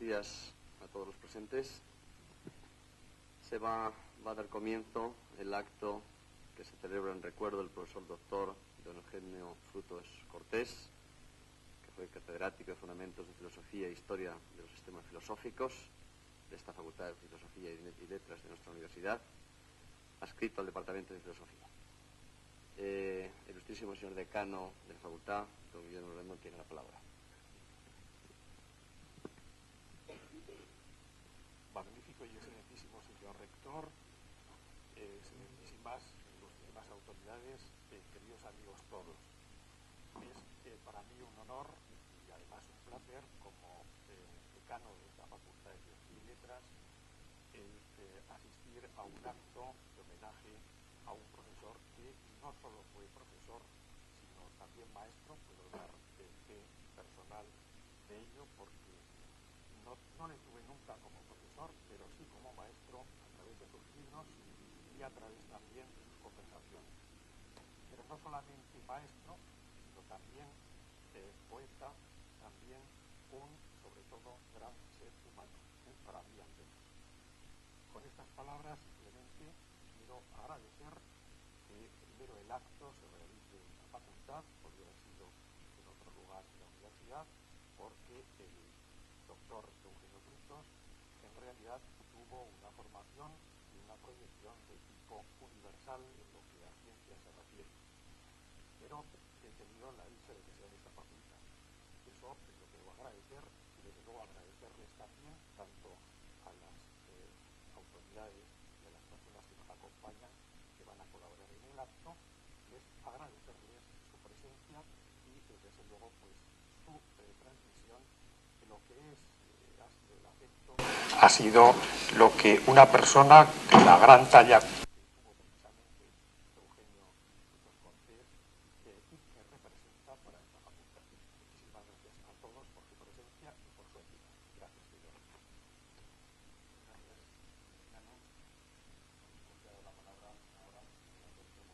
días a todos los presentes. Se va a dar comienzo el acto que se celebra en recuerdo del profesor doctor don Eugenio Frutos Cortés, que fue catedrático de Fundamentos de Filosofía e Historia de los Sistemas Filosóficos de esta Facultad de Filosofía y Letras de nuestra universidad, adscrito al Departamento de Filosofía. El ilustrísimo señor decano de la Facultad, don Guillermo Rendón, tiene la palabra. Magnífico y excelentísimo señor rector, excelentísimas autoridades, queridos amigos todos. Es para mí un honor y además un placer como decano de esta Facultad de Filosofía y Letras asistir a un acto de homenaje a un profesor que no solo fue profesor, sino también maestro. Puedo dar fe personal de ello porque no le tuve nunca como profesor, pero sí como maestro a través de sus libros y a través también de sus conversaciones. Pero no solamente maestro, sino también poeta, también sobre todo, gran ser humano, para mí al menos. Con estas palabras simplemente quiero agradecer que primero el acto se realice en la facultad, podría haber sido en otro lugar de la universidad, porque el doctor Eugenio Frutos en realidad tuvo una formación y una proyección de tipo universal en lo que a ciencia se refiere. Pero he tenido la dicha de que sea en esta facultad. Eso es lo que debo agradecer y desde luego agradecerles también tanto a las autoridades y a las personas que nos acompañan, que van a colaborar en el acto, es agradecerles su presencia y desde luego pues su transmisión de lo que es ha sido el afecto, ha sido lo que una persona de la gran talla que tuvo precisamente Eugenio Frutos Cortés y que representa para esta facultad. Muchísimas gracias a todos por su presencia y por su ayuda. Gracias, señor. Gracias. La palabra ahora a la doctora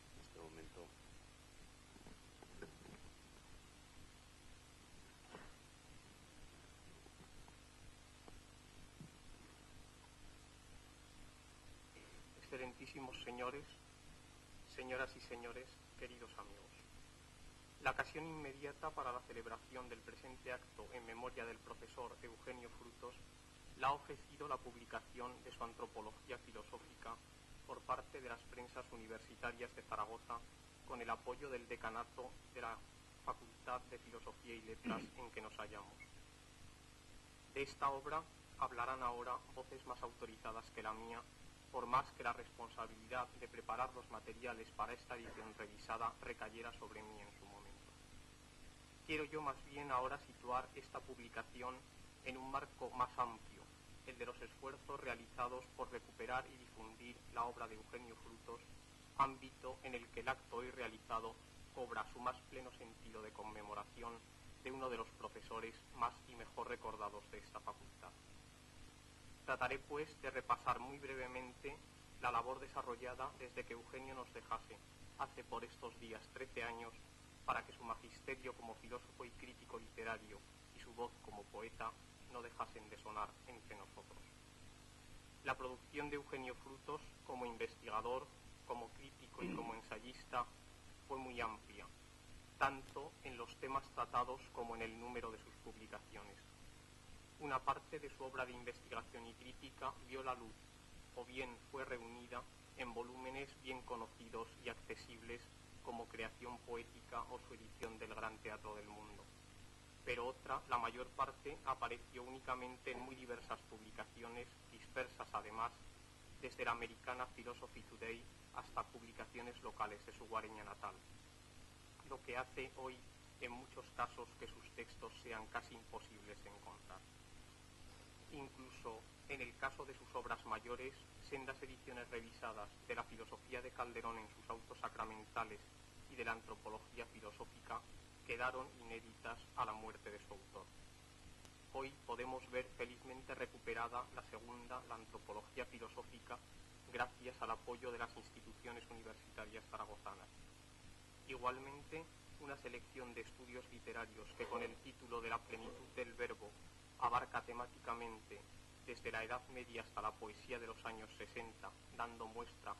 En este momento Excelentísimos señores, señoras y señores, queridos amigos. La ocasión inmediata para la celebración del presente acto en memoria del profesor Eugenio Frutos la ha ofrecido la publicación de su Antropología Filosófica por parte de las prensas universitarias de Zaragoza con el apoyo del decanato de la Facultad de Filosofía y Letras en que nos hallamos. De esta obra hablarán ahora voces más autorizadas que la mía, por más que la responsabilidad de preparar los materiales para esta edición revisada recayera sobre mí en su momento. Quiero yo más bien ahora situar esta publicación en un marco más amplio, el de los esfuerzos realizados por recuperar y difundir la obra de Eugenio Frutos, ámbito en el que el acto hoy realizado cobra su más pleno sentido de conmemoración de uno de los profesores más y mejor recordados de esta facultad. Trataré, pues, de repasar muy brevemente la labor desarrollada desde que Eugenio nos dejase, hace por estos días 13 años, para que su magisterio como filósofo y crítico literario y su voz como poeta no dejasen de sonar entre nosotros. La producción de Eugenio Frutos, como investigador, como crítico y como ensayista, fue muy amplia, tanto en los temas tratados como en el número de sus publicaciones. Una parte de su obra de investigación y crítica vio la luz, o bien fue reunida en volúmenes bien conocidos y accesibles como Creación Poética o su edición del Gran Teatro del Mundo. Pero otra, la mayor parte, apareció únicamente en muy diversas publicaciones, dispersas además, desde la americana Philosophy Today hasta publicaciones locales de su Guareña natal, lo que hace hoy en muchos casos que sus textos sean casi imposibles de encontrar. Incluso en el caso de sus obras mayores, sendas ediciones revisadas de la filosofía de Calderón en sus autos sacramentales y de la antropología filosófica quedaron inéditas a la muerte de su autor. Hoy podemos ver felizmente recuperada la segunda, la antropología filosófica, gracias al apoyo de las instituciones universitarias zaragozanas. Igualmente, una selección de estudios literarios que con el título de La plenitud del verbo abarca temáticamente desde la Edad Media hasta la poesía de los años 60, dando muestra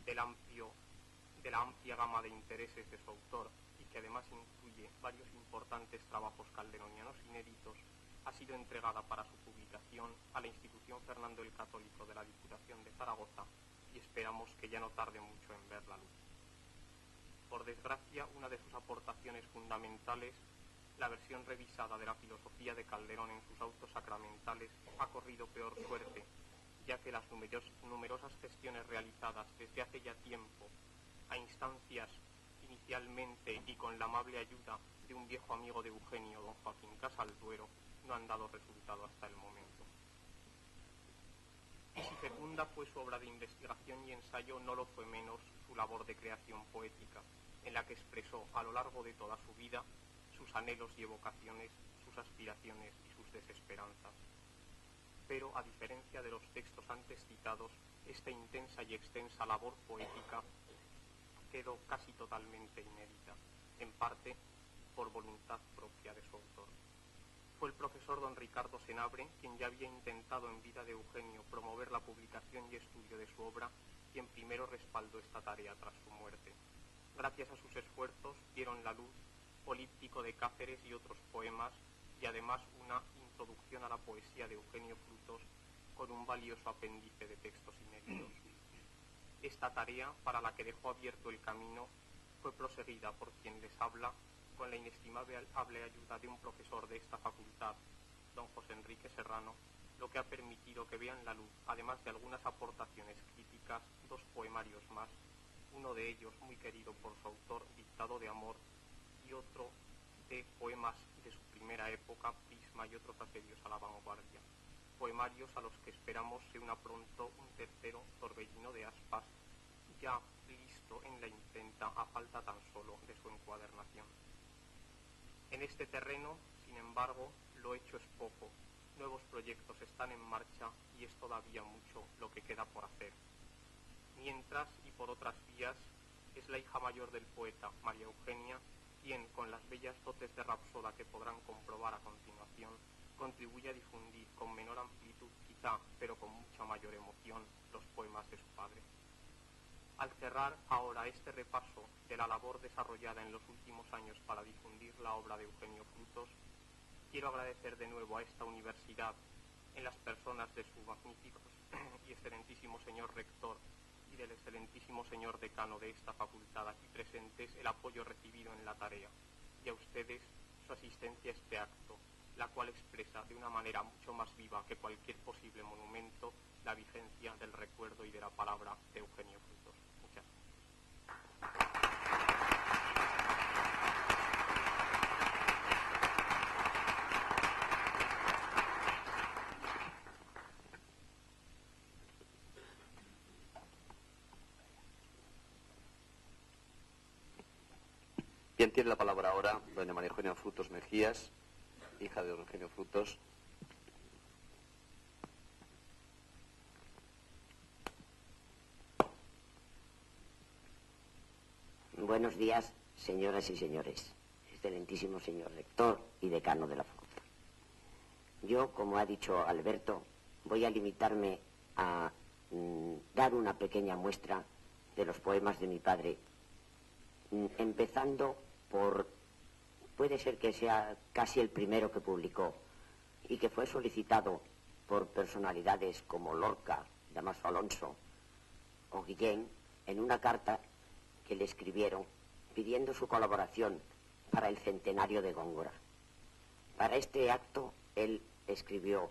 de la amplia gama de intereses de su autor y que además incluye varios importantes trabajos calderonianos inéditos, ha sido entregada para su publicación a la Institución Fernando el Católico de la Diputación de Zaragoza y esperamos que ya no tarde mucho en ver la luz. Por desgracia, una de sus aportaciones fundamentales, la versión revisada de la filosofía de Calderón en sus autos sacramentales, ha corrido peor suerte, ya que las numerosas gestiones realizadas desde hace ya tiempo, a instancias inicialmente y con la amable ayuda de un viejo amigo de Eugenio, don Joaquín Casalduero, no han dado resultado hasta el momento. Y si fecunda fue su obra de investigación y ensayo, no lo fue menos su labor de creación poética, en la que expresó a lo largo de toda su vida sus anhelos y evocaciones, sus aspiraciones y sus desesperanzas. Pero, a diferencia de los textos antes citados, esta intensa y extensa labor poética quedó casi totalmente inédita, en parte por voluntad propia de su autor. Fue el profesor don Ricardo Senabre quien ya había intentado en vida de Eugenio promover la publicación y estudio de su obra, quien primero respaldó esta tarea tras su muerte. Gracias a sus esfuerzos vieron la luz Políptico de Cáceres y otros poemas, y además una introducción a la poesía de Eugenio Frutos con un valioso apéndice de textos inéditos. Esta tarea, para la que dejó abierto el camino, fue proseguida por quien les habla con la inestimable ayuda de un profesor de esta facultad, don José Enrique Serrano, lo que ha permitido que vean la luz, además de algunas aportaciones críticas, dos poemarios más, uno de ellos muy querido por su autor, Dictado de Amor, y otro de poemas de su primera época, Prisma y otros asedios a la vanguardia. Poemarios a los que esperamos se una pronto un tercero, Torbellino de Aspas, ya listo en la imprenta a falta tan solo de su encuadernación. En este terreno, sin embargo, lo hecho es poco. Nuevos proyectos están en marcha y es todavía mucho lo que queda por hacer. Mientras, y por otras vías, es la hija mayor del poeta, María Eugenia, quien, con las bellas dotes de rapsoda que podrán comprobar a continuación, contribuye a difundir con menor amplitud quizá, pero con mucha mayor emoción, los poemas de su padre. Al cerrar ahora este repaso de la labor desarrollada en los últimos años para difundir la obra de Eugenio Frutos, quiero agradecer de nuevo a esta universidad, en las personas de su magnífico y excelentísimo señor rector y del excelentísimo señor decano de esta facultad aquí presentes, el apoyo recibido en la tarea, y a ustedes su asistencia a este acto, la cual expresa de una manera mucho más viva que cualquier posible monumento la vigencia del recuerdo y de la palabra de Eugenio Frutos. Muchas gracias. Bien, tiene la palabra ahora doña María Eugenia Frutos Mejías, hija de don Eugenio Frutos. Buenos días, señoras y señores, excelentísimo señor rector y decano de la facultad. Yo, como ha dicho Alberto, voy a limitarme a dar una pequeña muestra de los poemas de mi padre, empezando por, puede ser que sea casi el primero que publicó y que fue solicitado por personalidades como Lorca, Damaso Alonso o Guillén, en una carta que le escribieron pidiendo su colaboración para el centenario de Góngora. Para este acto él escribió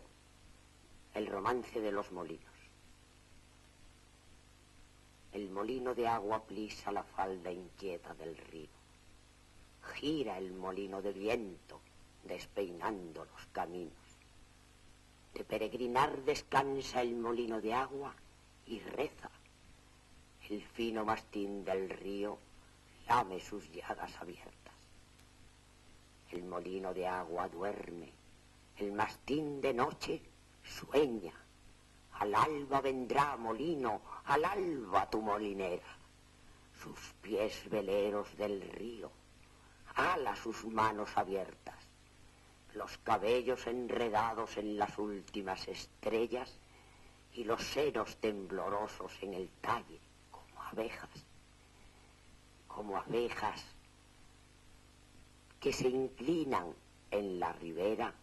el romance de los molinos. El molino de agua plisa la falda inquieta del río. Gira el molino de viento, despeinando los caminos. De peregrinar descansa el molino de agua y reza. El fino mastín del río lame sus llagas abiertas. El molino de agua duerme, el mastín de noche sueña, Al alba vendrá, molino, al alba tu molinera. Sus pies veleros del río, ala sus manos abiertas, los cabellos enredados en las últimas estrellas y los senos temblorosos en el talle, como abejas que se inclinan en la ribera,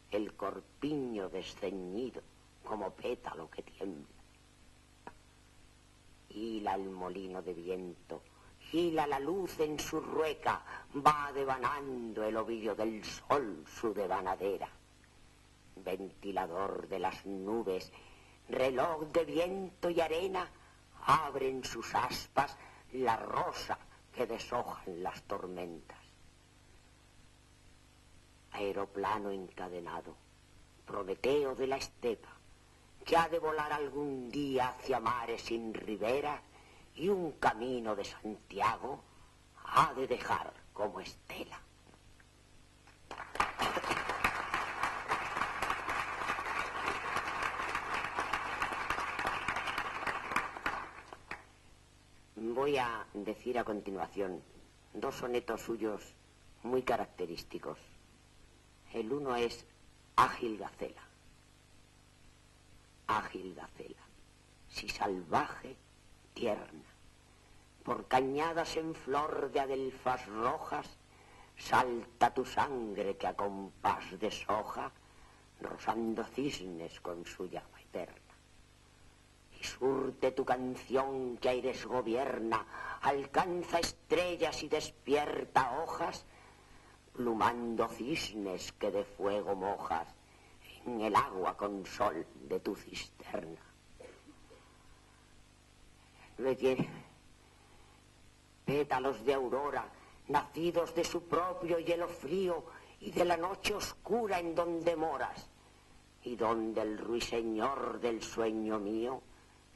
el corpiño desceñido como pétalo que tiembla. Hila el molino de viento, hila la luz en su rueca, va devanando el ovillo del sol su devanadera. Ventilador de las nubes, reloj de viento y arena, abren sus aspas la rosa que deshojan las tormentas. Aeroplano encadenado, Prometeo de la estepa, que ha de volar algún día hacia mares sin ribera y un camino de Santiago ha de dejar como estela. Voy a decir a continuación dos sonetos suyos muy característicos. El uno es Ágil Gacela. Ágil Gacela, si salvaje, tierna, por cañadas en flor de adelfas rojas, salta tu sangre que a compás deshoja, rozando cisnes con su llama eterna. Y surte tu canción que aires gobierna, alcanza estrellas y despierta hojas, plumando cisnes que de fuego mojas en el agua con sol de tu cisterna. Tiene pétalos de aurora, nacidos de su propio hielo frío y de la noche oscura en donde moras, y donde el ruiseñor del sueño mío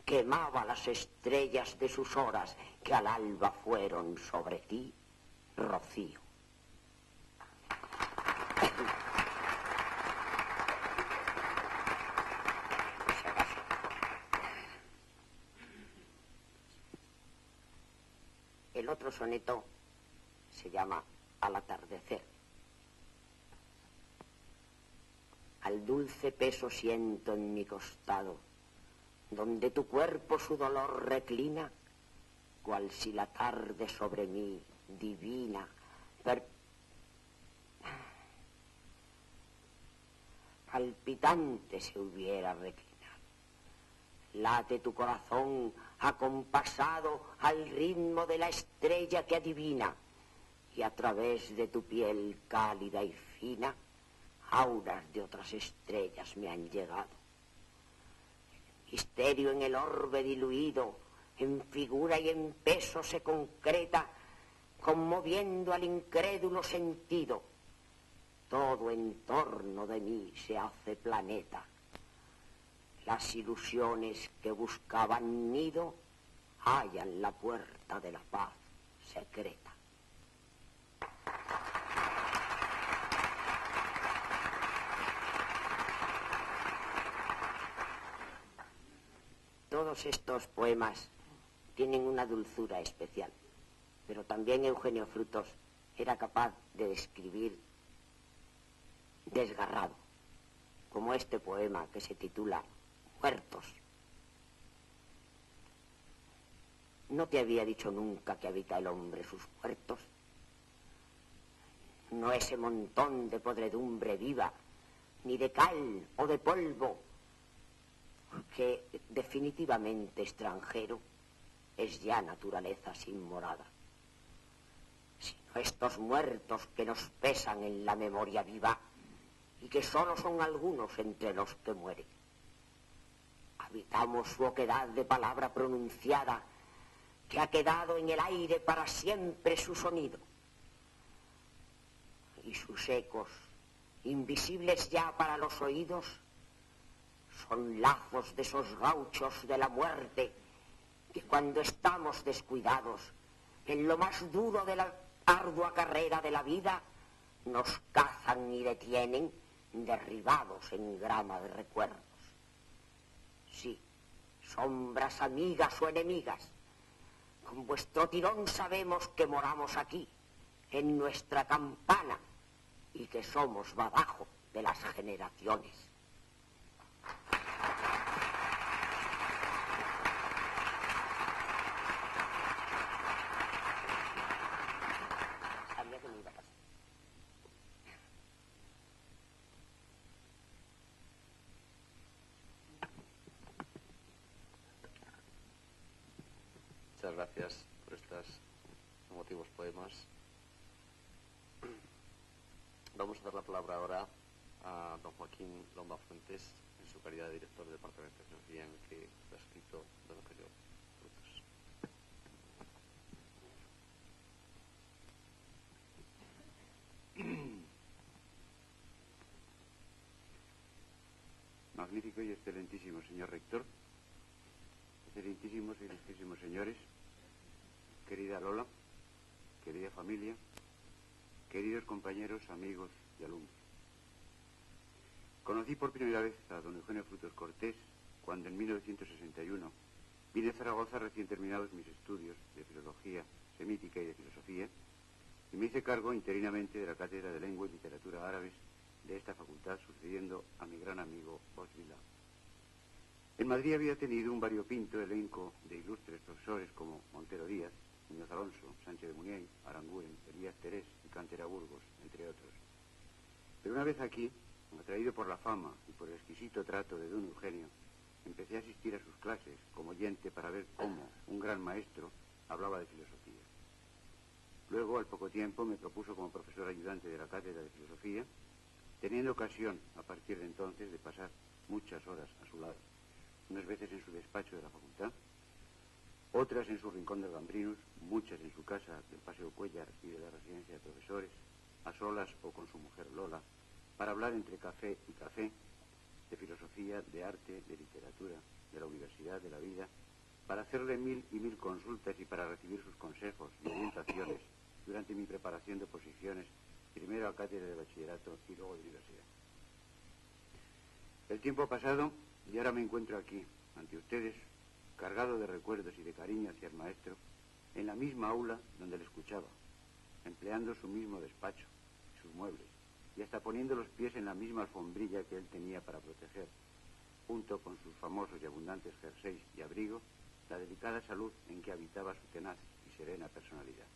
quemaba las estrellas de sus horas que al alba fueron sobre ti rocío. El otro soneto se llama Al atardecer. Al dulce peso siento en mi costado, donde tu cuerpo su dolor reclina, cual si la tarde sobre mí, divina, palpitante se hubiera reclinado. Late tu corazón acompasado al ritmo de la estrella que adivina, y a través de tu piel cálida y fina, auras de otras estrellas me han llegado. El misterio en el orbe diluido, en figura y en peso se concreta, conmoviendo al incrédulo sentido. Todo en torno de mí se hace planeta. Las ilusiones que buscaban nido hallan la puerta de la paz secreta. Todos estos poemas tienen una dulzura especial, pero también Eugenio Frutos era capaz de describir desgarrado, como este poema que se titula Muertos. ¿No te había dicho nunca que habita el hombre sus muertos? No ese montón de podredumbre viva, ni de cal o de polvo, que definitivamente extranjero es ya naturaleza sin morada, sino estos muertos que nos pesan en la memoria viva y que solo son algunos entre los que mueren. Habitamos su oquedad de palabra pronunciada, que ha quedado en el aire para siempre su sonido. Y sus ecos, invisibles ya para los oídos, son lazos de esos gauchos de la muerte que cuando estamos descuidados en lo más duro de la ardua carrera de la vida, nos cazan y detienen derribados en grama de recuerdos. Sí, sombras amigas o enemigas. Con vuestro tirón sabemos que moramos aquí, en nuestra campana, y que somos badajo de las generaciones. Sabía que me iba a pasar. Muchas gracias por estos emotivos poemas. Vamos a dar la palabra ahora a don Joaquín Lomba Fuentes, en su calidad de director del Departamento de Filosofía, en el que ha escrito don Eugenio Frutos. Magnífico y excelentísimo señor rector, excelentísimos y ilustrísimos señores, querida Lola, querida familia, queridos compañeros, amigos y alumnos. Conocí por primera vez a don Eugenio Frutos Cortés cuando en 1961 vine a Zaragoza recién terminados mis estudios de filología semítica y de filosofía, y me hice cargo interinamente de la cátedra de lengua y literatura árabes de esta facultad, sucediendo a mi gran amigo Bosvila. En Madrid había tenido un variopinto elenco de ilustres profesores como Montero Díaz, Muñoz Alonso, Sánchez de Muniain, Aranguren, Elías Terés y Cantera Burgos, entre otros. Pero una vez aquí, atraído por la fama y por el exquisito trato de don Eugenio, empecé a asistir a sus clases como oyente para ver cómo un gran maestro hablaba de filosofía. Luego, al poco tiempo, me propuso como profesor ayudante de la cátedra de filosofía, teniendo ocasión, a partir de entonces, de pasar muchas horas a su lado, unas veces en su despacho de la facultad, otras en su rincón del Gambrinus, muchas en su casa del Paseo Cuéllar y de la residencia de profesores, a solas o con su mujer Lola, para hablar entre café y café de filosofía, de arte, de literatura, de la universidad, de la vida, para hacerle mil y mil consultas y para recibir sus consejos y orientaciones durante mi preparación de oposiciones, primero a cátedra de bachillerato y luego de universidad. El tiempo ha pasado y ahora me encuentro aquí, ante ustedes, cargado de recuerdos y de cariño hacia el maestro, en la misma aula donde le escuchaba, empleando su mismo despacho, sus muebles, y hasta poniendo los pies en la misma alfombrilla que él tenía para proteger, junto con sus famosos y abundantes jerseys y abrigo, la delicada salud en que habitaba su tenaz y serena personalidad.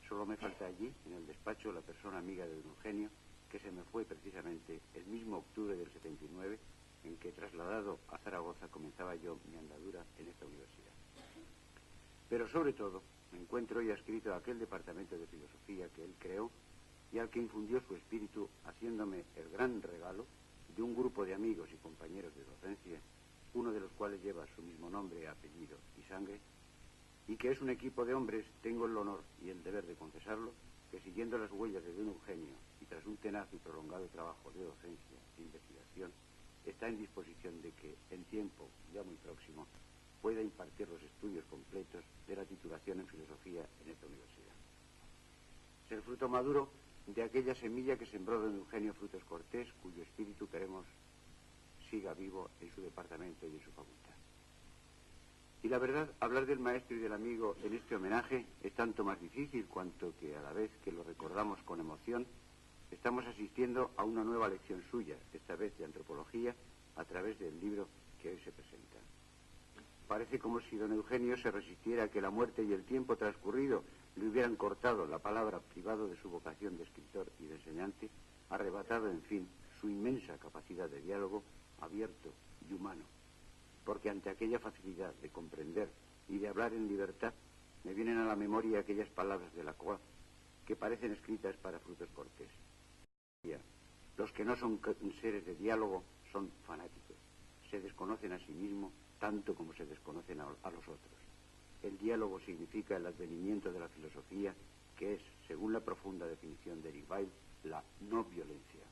Solo me falta allí, en el despacho, la persona amiga de don Eugenio, que se me fue precisamente el mismo octubre del 79, en que, trasladado a Zaragoza, comenzaba yo mi andadura en esta universidad. Pero sobre todo, me encuentro hoy adscrito a aquel departamento de filosofía que él creó y al que infundió su espíritu, haciéndome el gran regalo de un grupo de amigos y compañeros de docencia, uno de los cuales lleva su mismo nombre, apellido y sangre, y que es un equipo de hombres, tengo el honor y el deber de confesarlo, que siguiendo las huellas de don Eugenio y tras un tenaz y prolongado trabajo de docencia e investigación, está en disposición de que, en tiempo ya muy próximo, pueda impartir los estudios completos de la titulación en filosofía en esta universidad. Es el fruto maduro de aquella semilla que sembró don Eugenio Frutos Cortés, cuyo espíritu queremos siga vivo en su departamento y en su facultad. Y la verdad, hablar del maestro y del amigo en este homenaje es tanto más difícil cuanto que a la vez que lo recordamos con emoción, estamos asistiendo a una nueva lección suya, esta vez de antropología, a través del libro que hoy se presenta. Parece como si don Eugenio se resistiera a que la muerte y el tiempo transcurrido le hubieran cortado la palabra, privado de su vocación de escritor y de enseñante, arrebatado, en fin, su inmensa capacidad de diálogo abierto y humano, porque ante aquella facilidad de comprender y de hablar en libertad, me vienen a la memoria aquellas palabras de Lacroix que parecen escritas para Frutos Cortés. Los que no son seres de diálogo son fanáticos, se desconocen a sí mismos tanto como se desconocen a los otros. El diálogo significa el advenimiento de la filosofía, que es, según la profunda definición de Eric Weil, la no violencia.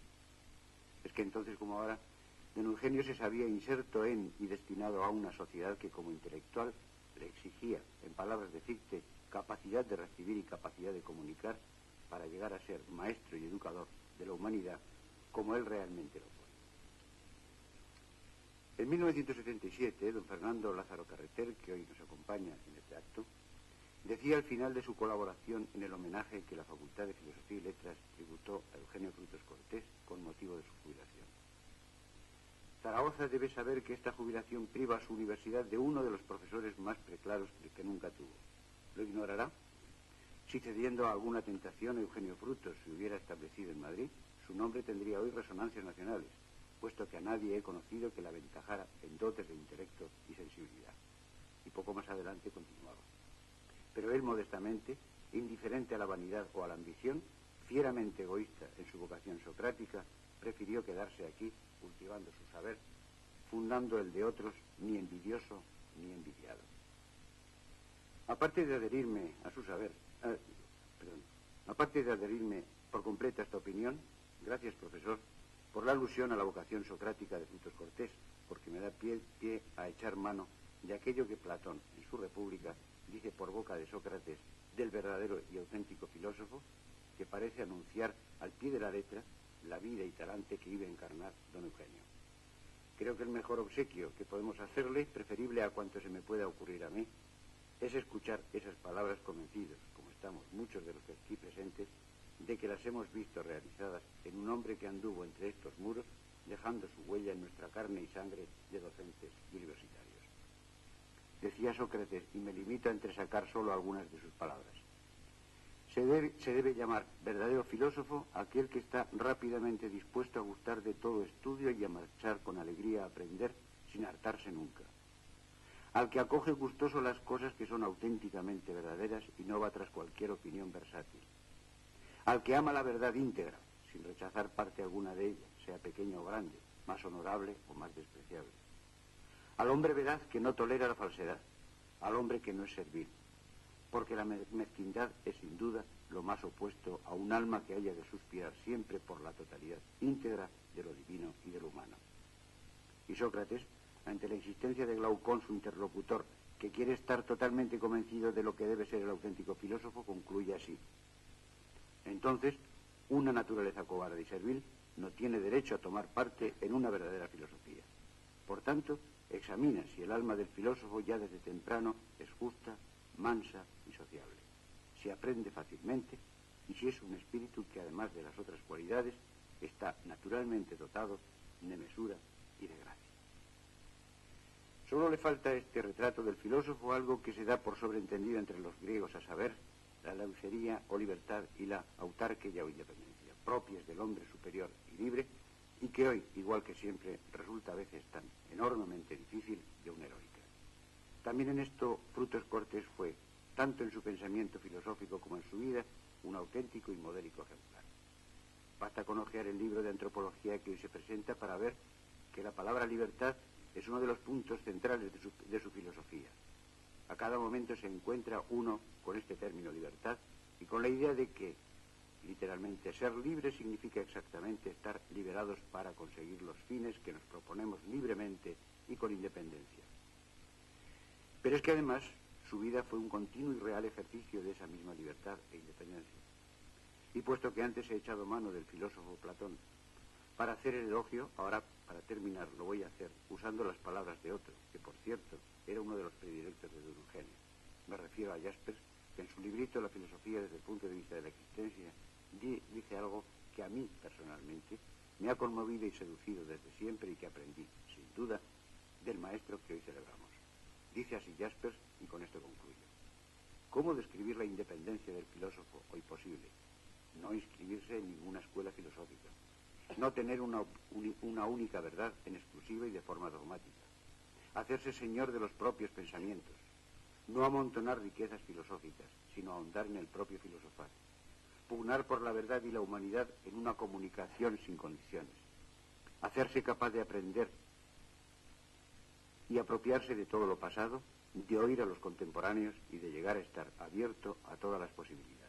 Es que entonces, como ahora, don Eugenio se sabía inserto en y destinado a una sociedad que como intelectual le exigía, en palabras de Fichte, capacidad de recibir y capacidad de comunicar para llegar a ser maestro y educador de la humanidad como él realmente lo fue. En 1977, don Fernando Lázaro Carreter, que hoy nos acompaña en este acto, decía al final de su colaboración en el homenaje que la Facultad de Filosofía y Letras tributó a Eugenio Frutos Cortés con motivo de su jubilación: Zaragoza debe saber que esta jubilación priva a su universidad de uno de los profesores más preclaros que nunca tuvo. ¿Lo ignorará? Si cediendo a alguna tentación Eugenio Frutos se hubiera establecido en Madrid, su nombre tendría hoy resonancias nacionales, puesto que a nadie he conocido que la aventajara en dotes de intelecto y sensibilidad. Y poco más adelante continuaba: pero él modestamente, indiferente a la vanidad o a la ambición, fieramente egoísta en su vocación socrática, prefirió quedarse aquí cultivando su saber, fundando el de otros, ni envidioso ni envidiado. Aparte de adherirme a su saber, aparte de adherirme por completo a esta opinión, gracias, profesor, por la alusión a la vocación socrática de Frutos Cortés, porque me da pie a echar mano de aquello que Platón, en su República, dice por boca de Sócrates del verdadero y auténtico filósofo, que parece anunciar al pie de la letra la vida y talante que iba a encarnar don Eugenio. Creo que el mejor obsequio que podemos hacerle, preferible a cuanto se me pueda ocurrir a mí, es escuchar esas palabras convencidos, como estamos muchos de los aquí presentes, de que las hemos visto realizadas en un hombre que anduvo entre estos muros, dejando su huella en nuestra carne y sangre de docentes y universitarios. Decía Sócrates, y me limito a entresacar solo algunas de sus palabras: se debe llamar verdadero filósofo aquel que está rápidamente dispuesto a gustar de todo estudio y a marchar con alegría a aprender sin hartarse nunca. Al que acoge gustoso las cosas que son auténticamente verdaderas y no va tras cualquier opinión versátil. Al que ama la verdad íntegra, sin rechazar parte alguna de ella, sea pequeña o grande, más honorable o más despreciable. Al hombre veraz que no tolera la falsedad, al hombre que no es servil, porque la mezquindad es sin duda lo más opuesto a un alma que haya de suspirar siempre por la totalidad íntegra de lo divino y de lo humano. Y Sócrates, ante la insistencia de Glaucón, su interlocutor, que quiere estar totalmente convencido de lo que debe ser el auténtico filósofo, concluye así: entonces, una naturaleza cobarde y servil no tiene derecho a tomar parte en una verdadera filosofía. Por tanto, examina si el alma del filósofo ya desde temprano es justa, mansa y sociable, si aprende fácilmente y si es un espíritu que, además de las otras cualidades, está naturalmente dotado de mesura y de gracia. Solo le falta a este retrato del filósofo algo que se da por sobreentendido entre los griegos, a saber, la leucería o libertad y la autarquía o independencia, propias del hombre superior y libre, y que hoy, igual que siempre, resulta a veces tan enormemente difícil de una heroica. También en esto Frutos Cortés fue, tanto en su pensamiento filosófico como en su vida, un auténtico y modélico ejemplar. Basta con hojear el libro de antropología que hoy se presenta para ver que la palabra libertad es uno de los puntos centrales de su filosofía. A cada momento se encuentra uno con este término libertad y con la idea de que, literalmente, ser libre significa exactamente estar liberados para conseguir los fines que nos proponemos libremente y con independencia. Pero es que además su vida fue un continuo y real ejercicio de esa misma libertad e independencia. Y puesto que antes he echado mano del filósofo Platón para hacer el elogio, ahora para terminar lo voy a hacer usando las palabras de otro, que por cierto era uno de los predilectos de don Eugenio. Me refiero a Jaspers, que en su librito La filosofía desde el punto de vista de la existencia dice algo que a mí personalmente me ha conmovido y seducido desde siempre y que aprendí, sin duda, del maestro que hoy celebramos. Dice así Jaspers, y con esto concluyo: ¿cómo describir la independencia del filósofo hoy posible? No inscribirse en ninguna escuela filosófica, no tener una única verdad en exclusiva y de forma dogmática, hacerse señor de los propios pensamientos, no amontonar riquezas filosóficas, sino ahondar en el propio filosofar, pugnar por la verdad y la humanidad en una comunicación sin condiciones, hacerse capaz de aprender y apropiarse de todo lo pasado, de oír a los contemporáneos y de llegar a estar abierto a todas las posibilidades.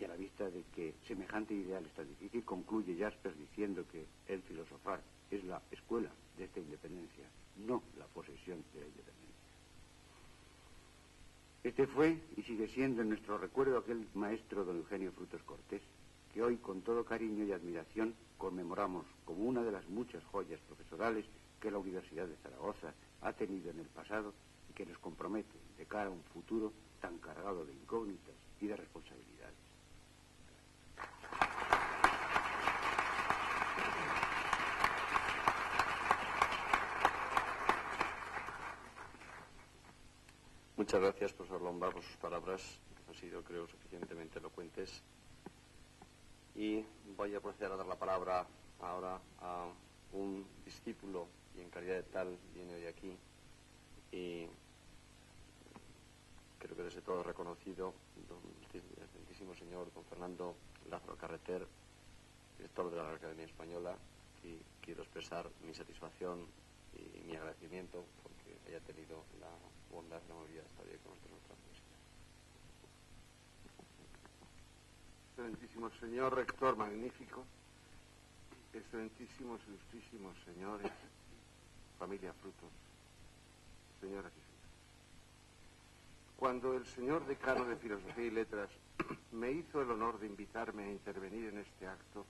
Y a la vista de que semejante ideal es tan difícil, concluye Jaspers diciendo que el filosofar es la escuela de esta independencia, no la posesión de la independencia. Este fue y sigue siendo en nuestro recuerdo aquel maestro don Eugenio Frutos Cortés, que hoy con todo cariño y admiración conmemoramos como una de las muchas joyas profesorales que la Universidad de Zaragoza ha tenido en el pasado y que nos compromete de cara a un futuro tan cargado de incógnitas y de responsabilidades. Muchas gracias, profesor Lombard, por sus palabras, que han sido, creo, suficientemente elocuentes. Y voy a proceder a dar la palabra ahora a un discípulo, y en calidad de tal viene hoy aquí, y creo que desde todo reconocido, el excelentísimo señor don Fernando Lázaro Carreter, director de la Academia Española, y quiero expresar mi satisfacción y mi agradecimiento porque haya tenido la bondad y la amabilidad de estar hoy con nosotros en nuestra universidad. Excelentísimo señor rector magnífico, excelentísimos, ilustrísimos señores, familia Frutos, señoras y señores. Cuando el señor decano de Filosofía y Letras me hizo el honor de invitarme a intervenir en este acto,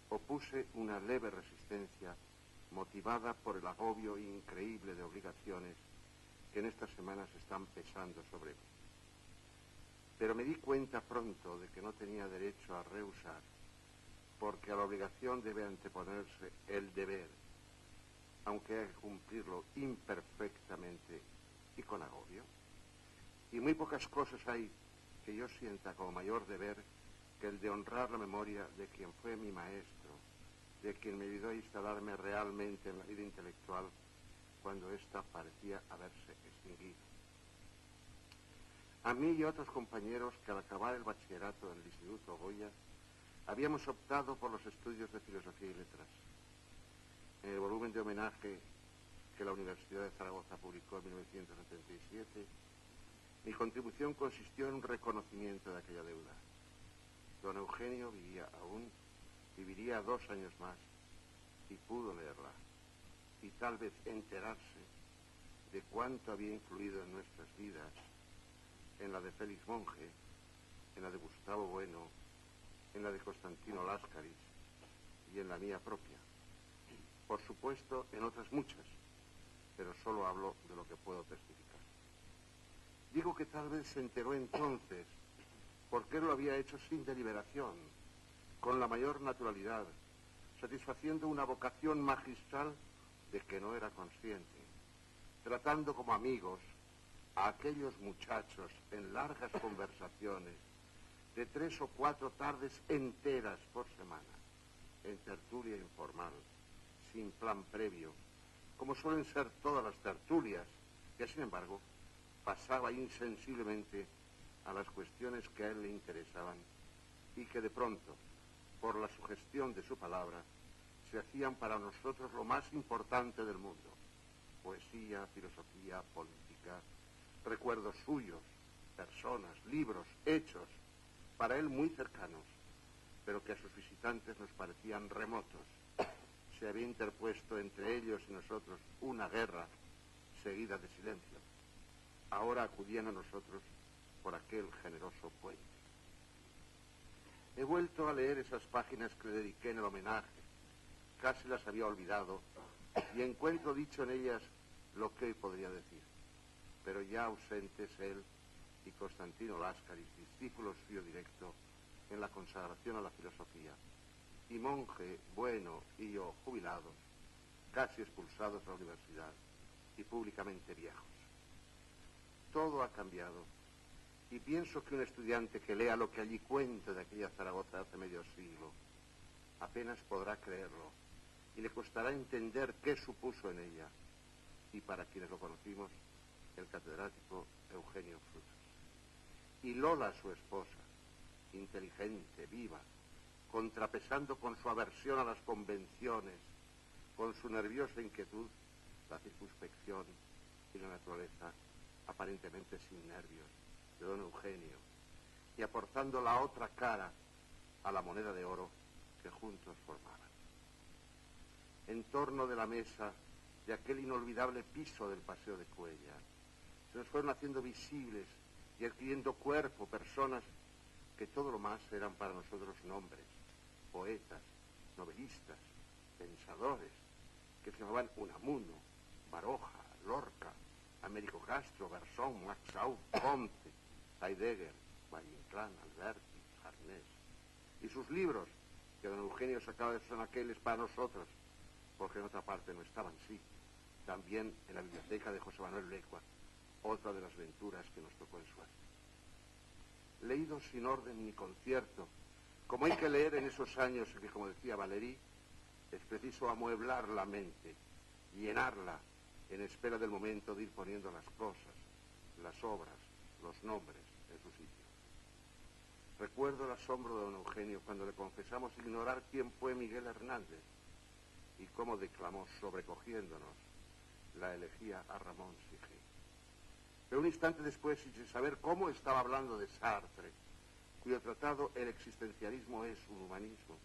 opuse una leve resistencia motivada por el agobio increíble de obligaciones que en estas semanas están pesando sobre mí. Pero me di cuenta pronto de que no tenía derecho a rehusar, porque a la obligación debe anteponerse el deber, aunque haya que cumplirlo imperfectamente y con agobio. Y muy pocas cosas hay que yo sienta como mayor deber que el de honrar la memoria de quien fue mi maestro, de quien me ayudó a instalarme realmente en la vida intelectual cuando ésta parecía haberse extinguido. A mí y a otros compañeros que al acabar el bachillerato en el Instituto Goya habíamos optado por los estudios de Filosofía y Letras. En el volumen de homenaje que la Universidad de Zaragoza publicó en 1977, mi contribución consistió en un reconocimiento de aquella deuda. Don Eugenio vivía aún, viviría 2 años más, y pudo leerla, y tal vez enterarse de cuánto había influido en nuestras vidas, en la de Félix Monge, en la de Gustavo Bueno, en la de Constantino Láscaris y en la mía propia. Por supuesto, en otras muchas, pero solo hablo de lo que puedo testificar. Digo que tal vez se enteró entonces porque él lo había hecho sin deliberación, con la mayor naturalidad, satisfaciendo una vocación magistral de que no era consciente, tratando como amigos a aquellos muchachos en largas conversaciones de 3 o 4 tardes enteras por semana, en tertulia informal, sin plan previo, como suelen ser todas las tertulias, que sin embargo pasaba insensiblemente a las cuestiones que a él le interesaban y que de pronto, por la sugestión de su palabra, se hacían para nosotros lo más importante del mundo: poesía, filosofía, política, recuerdos suyos, personas, libros, hechos, para él muy cercanos, pero que a sus visitantes nos parecían remotos. Se había interpuesto entre ellos y nosotros una guerra seguida de silencio. Ahora acudían a nosotros por aquel generoso puente. He vuelto a leer esas páginas que le dediqué en el homenaje. Casi las había olvidado y encuentro dicho en ellas lo que hoy podría decir. Pero ya ausentes él y Constantino Láscaris, discípulo suyo directo en la consagración a la filosofía, y Monge, Bueno y yo, jubilados, casi expulsados de la universidad y públicamente viejos. Todo ha cambiado, y pienso que un estudiante que lea lo que allí cuento de aquella Zaragoza hace medio siglo, apenas podrá creerlo, y le costará entender qué supuso en ella, y para quienes lo conocimos, el catedrático Eugenio Frutos. Y Lola, su esposa, inteligente, viva, contrapesando con su aversión a las convenciones, con su nerviosa inquietud, la circunspección y la naturaleza aparentemente sin nervios de don Eugenio, y aportando la otra cara a la moneda de oro que juntos formaban. En torno de la mesa de aquel inolvidable piso del Paseo de Cuéllar, se nos fueron haciendo visibles y adquiriendo cuerpo personas que todo lo más eran para nosotros nombres, poetas, novelistas, pensadores, que se llamaban Unamuno, Baroja, Lorca, Américo Castro, Garzón, Max Aub, Comte, Heidegger, Valle-Inclán, Alberti, Arnés. Y sus libros, que don Eugenio sacaba de sus anaqueles para nosotros, porque en otra parte no estaban, sí. También en la biblioteca de José Manuel Lecua, otra de las venturas que nos tocó en suerte. Leídos sin orden ni concierto, como hay que leer en esos años en que, como decía Valéry, es preciso amueblar la mente, llenarla en espera del momento de ir poniendo las cosas, las obras, los nombres en su sitio. Recuerdo el asombro de don Eugenio cuando le confesamos ignorar quién fue Miguel Hernández y cómo declamó, sobrecogiéndonos, la elegía a Ramón Sige. Pero un instante después, y sin saber cómo, estaba hablando de Sartre, cuyo tratado El existencialismo es un humanismo,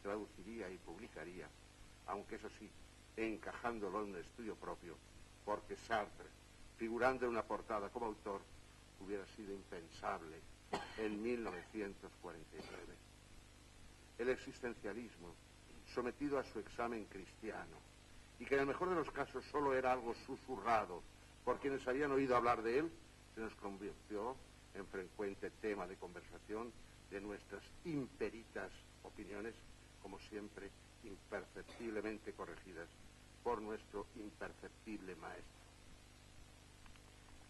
traduciría y publicaría, aunque eso sí, encajándolo en un estudio propio, porque Sartre, figurando en una portada como autor, hubiera sido impensable en 1949. El existencialismo, sometido a su examen cristiano, y que en el mejor de los casos solo era algo susurrado por quienes habían oído hablar de él, se nos convirtió en frecuente tema de conversación de nuestras imperitas opiniones, como siempre imperceptiblemente corregidas por nuestro imperceptible maestro.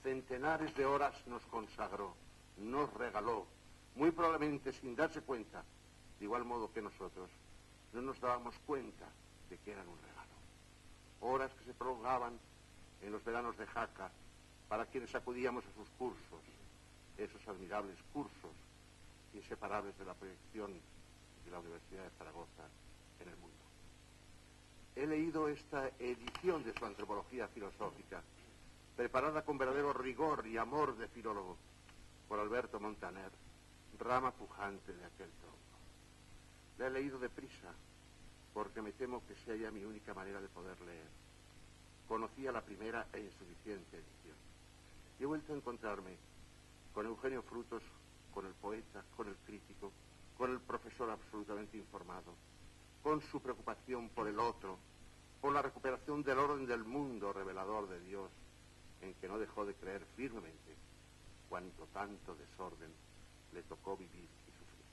Centenares de horas nos consagró, nos regaló, muy probablemente sin darse cuenta, de igual modo que nosotros, no nos dábamos cuenta de que eran un regalo. Horas que se prolongaban en los veranos de Jaca para quienes acudíamos a sus cursos, esos admirables cursos inseparables de la proyección de la Universidad de Zaragoza en el mundo. He leído esta edición de su antropología filosófica, preparada con verdadero rigor y amor de filólogo por Alberto Montaner, rama pujante de aquel tronco. La he leído deprisa, porque me temo que sea ya mi única manera de poder leer. Conocía la primera e insuficiente edición. Y he vuelto a encontrarme con Eugenio Frutos, con el poeta, con el crítico, con el profesor absolutamente informado, con su preocupación por el otro, por la recuperación del orden del mundo revelador de Dios, en que no dejó de creer firmemente, cuanto tanto desorden le tocó vivir y sufrir.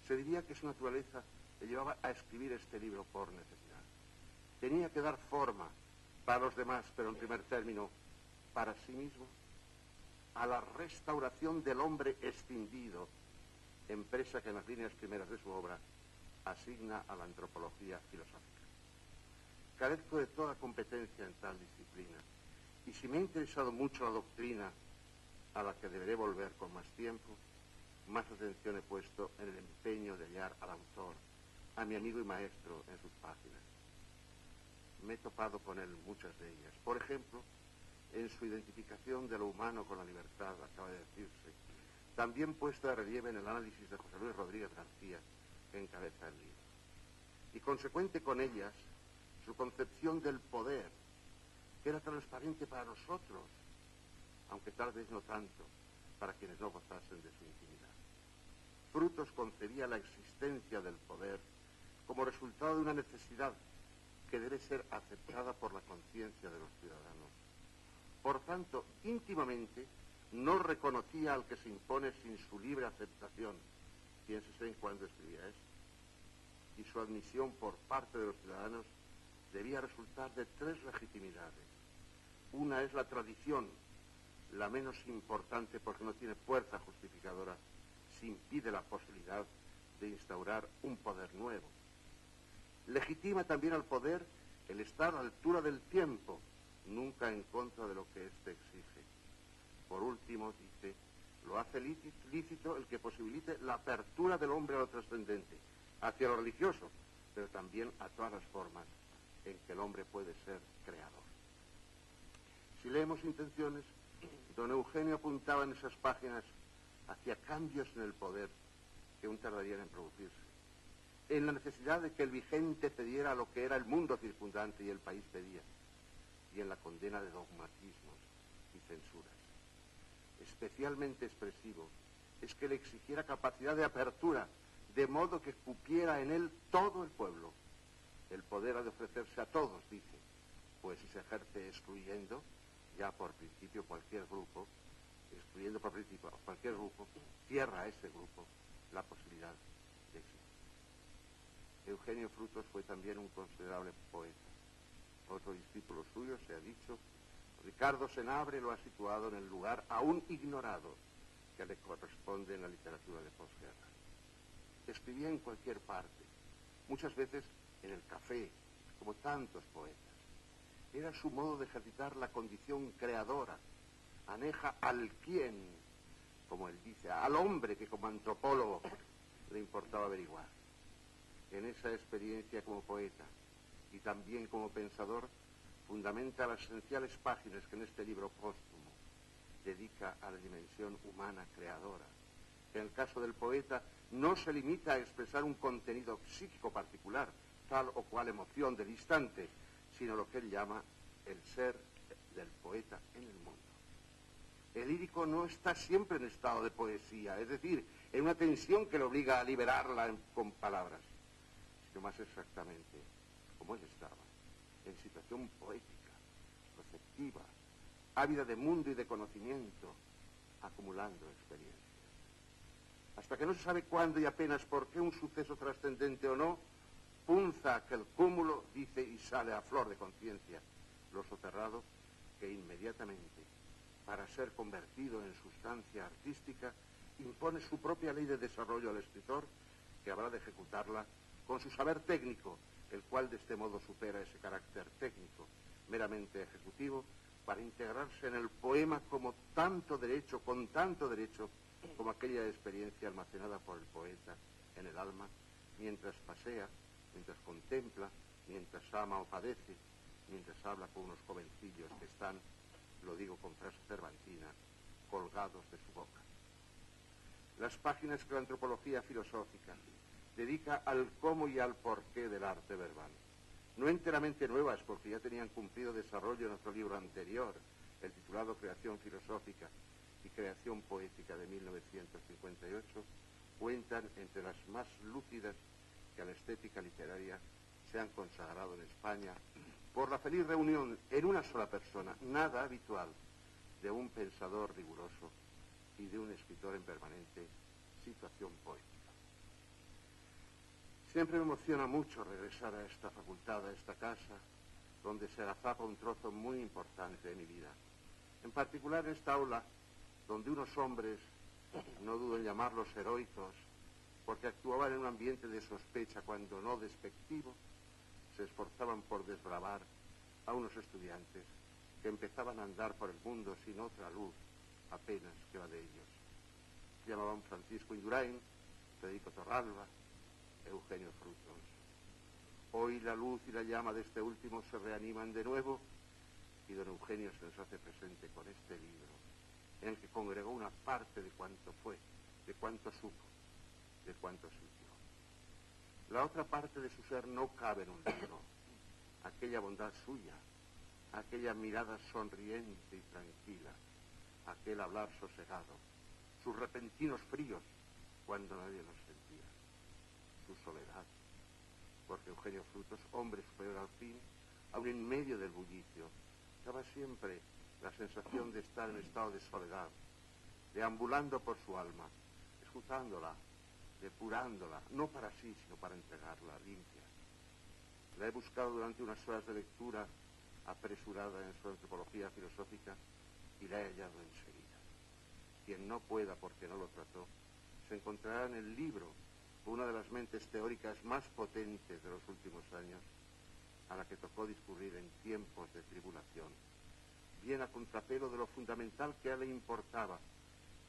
Se diría que su naturaleza le llevaba a escribir este libro por necesidad. Tenía que dar forma para los demás, pero en primer término, para sí mismo, a la restauración del hombre escindido, empresa que en las líneas primeras de su obra asigna a la antropología filosófica. Carezco de toda competencia en tal disciplina, y si me ha interesado mucho la doctrina, a la que deberé volver con más tiempo, más atención he puesto en el empeño de hallar al autor, a mi amigo y maestro, en sus páginas. Me he topado con él muchas de ellas. Por ejemplo, en su identificación de lo humano con la libertad, acaba de decirse, también puesta de relieve en el análisis de José Luis Rodríguez García, que encabeza el libro. Y consecuente con ellas, su concepción del poder, que era transparente para nosotros, aunque tal vez no tanto para quienes no gozasen de su intimidad. Frutos concebía la existencia del poder como resultado de una necesidad que debe ser aceptada por la conciencia de los ciudadanos. Por tanto, íntimamente, no reconocía al que se impone sin su libre aceptación. Piénsese en cuándo escribía esto. Y su admisión por parte de los ciudadanos debía resultar de tres legitimidades. Una es la tradición, la menos importante porque no tiene fuerza justificadora, si impide la posibilidad de instaurar un poder nuevo. Legitima también al poder el estar a la altura del tiempo, nunca en contra de lo que éste exige. Por último, dice, lo hace lícito el que posibilite la apertura del hombre a lo trascendente, hacia lo religioso, pero también a todas las formas en que el hombre puede ser creador. Si leemos Intenciones, don Eugenio apuntaba en esas páginas hacia cambios en el poder que aún tardarían en producirse, en la necesidad de que el vigente cediera a lo que era el mundo circundante y el país pedía, y en la condena de dogmatismos y censuras. Especialmente expresivo es que le exigiera capacidad de apertura, de modo que cupiera en él todo el pueblo, El poder ha de ofrecerse a todos, dice, pues si se ejerce excluyendo, ya por principio cualquier grupo, excluyendo por principio cualquier grupo, cierra a ese grupo la posibilidad de existir. Eugenio Frutos fue también un considerable poeta. Otro discípulo suyo, se ha dicho, Ricardo Senabre, lo ha situado en el lugar aún ignorado que le corresponde en la literatura de posguerra. Escribía en cualquier parte, muchas veces en el café, como tantos poetas. Era su modo de ejercitar la condición creadora, aneja al quién, como él dice, al hombre que como antropólogo le importaba averiguar. En esa experiencia como poeta y también como pensador, fundamenta las esenciales páginas que en este libro póstumo dedica a la dimensión humana creadora, que en el caso del poeta no se limita a expresar un contenido psíquico particular, tal o cual emoción del instante, sino lo que él llama el ser del poeta en el mundo. El lírico no está siempre en estado de poesía, es decir, en una tensión que le obliga a liberarla con palabras, sino más exactamente como él estaba, en situación poética, receptiva, ávida de mundo y de conocimiento, acumulando experiencias. Hasta que no se sabe cuándo y apenas por qué un suceso trascendente o no, punza aquel cúmulo, dice, y sale a flor de conciencia lo soterrado, que inmediatamente, para ser convertido en sustancia artística, impone su propia ley de desarrollo al escritor, que habrá de ejecutarla con su saber técnico, el cual de este modo supera ese carácter técnico, meramente ejecutivo, para integrarse en el poema como tanto derecho, con tanto derecho, como aquella experiencia almacenada por el poeta en el alma, mientras pasea, mientras contempla, mientras ama o padece, mientras habla con unos jovencillos que están, lo digo con frase cervantina, colgados de su boca. Las páginas que la antropología filosófica dedica al cómo y al porqué del arte verbal, no enteramente nuevas, porque ya tenían cumplido desarrollo en nuestro libro anterior, el titulado Creación Filosófica y Creación Poética de 1958, cuentan entre las más lúcidas que a la estética literaria se han consagrado en España por la feliz reunión en una sola persona, nada habitual, de un pensador riguroso y de un escritor en permanente situación poética. Siempre me emociona mucho regresar a esta facultad, a esta casa, donde se agazapa un trozo muy importante de mi vida. En particular en esta aula, donde unos hombres, no dudo en llamarlos heroicos, porque actuaban en un ambiente de sospecha cuando no despectivo, se esforzaban por desbravar a unos estudiantes que empezaban a andar por el mundo sin otra luz apenas que la de ellos. Se llamaban Francisco Indurain, Federico Torralba, Eugenio Frutos. Hoy la luz y la llama de este último se reaniman de nuevo y don Eugenio se nos hace presente con este libro, en el que congregó una parte de cuanto fue, de cuanto supo, de cuanto sintió. La otra parte de su ser no cabe en un libro, aquella bondad suya, aquella mirada sonriente y tranquila, aquel hablar sosegado, sus repentinos fríos cuando nadie los sentía, su soledad, porque Eugenio Frutos, hombre superior al fin, aun en medio del bullicio, daba siempre la sensación de estar en estado de soledad, deambulando por su alma, escuchándola, depurándola, no para sí, sino para entregarla limpia. La he buscado durante unas horas de lectura apresurada en su antropología filosófica y la he hallado enseguida. Quien no pueda, porque no lo trató, se encontrará en el libro una de las mentes teóricas más potentes de los últimos años, a la que tocó discurrir en tiempos de tribulación, bien a contrapelo de lo fundamental que a él le importaba,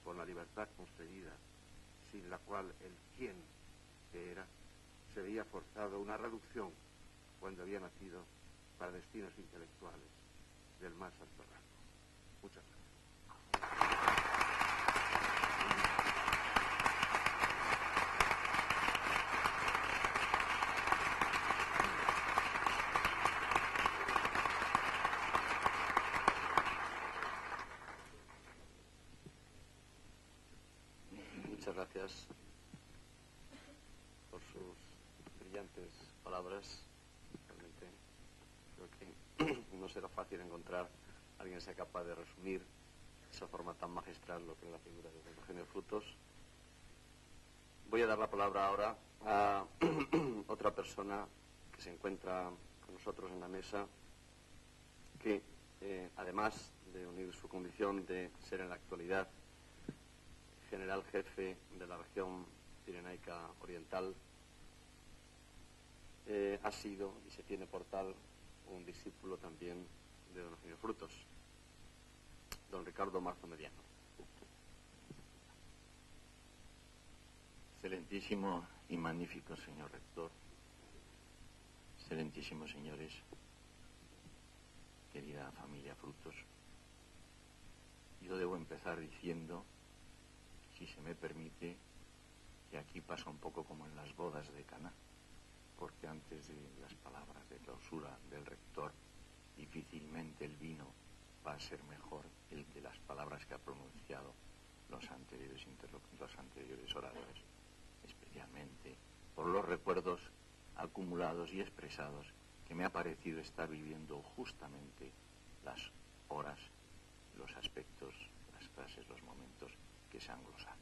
con la libertad concedida, sin la cual el quién que era se veía forzado a una reducción cuando había nacido para destinos intelectuales del más alto rango. Muchas gracias. Muchas gracias por sus brillantes palabras. Creo que no será fácil encontrar a alguien que sea capaz de resumir de esa forma tan magistral lo que es la figura de don Eugenio Frutos. Voy a dar la palabra ahora a otra persona que se encuentra con nosotros en la mesa, que además de unir su condición de ser en la actualidad general jefe de la región pirenaica oriental, ha sido y se tiene por tal un discípulo también de don Eugenio Frutos, don Ricardo Marzo Mediano. Excelentísimo y magnífico señor rector, excelentísimos señores, querida familia Frutos, yo debo empezar diciendo, si se me permite, que aquí pasa un poco como en las bodas de Caná, porque antes de las palabras de clausura del rector, difícilmente el vino va a ser mejor el que las palabras que ha pronunciado los anteriores oradores, especialmente por los recuerdos acumulados y expresados que me ha parecido estar viviendo justamente las horas, los aspectos, las frases, los momentos que se han glosado.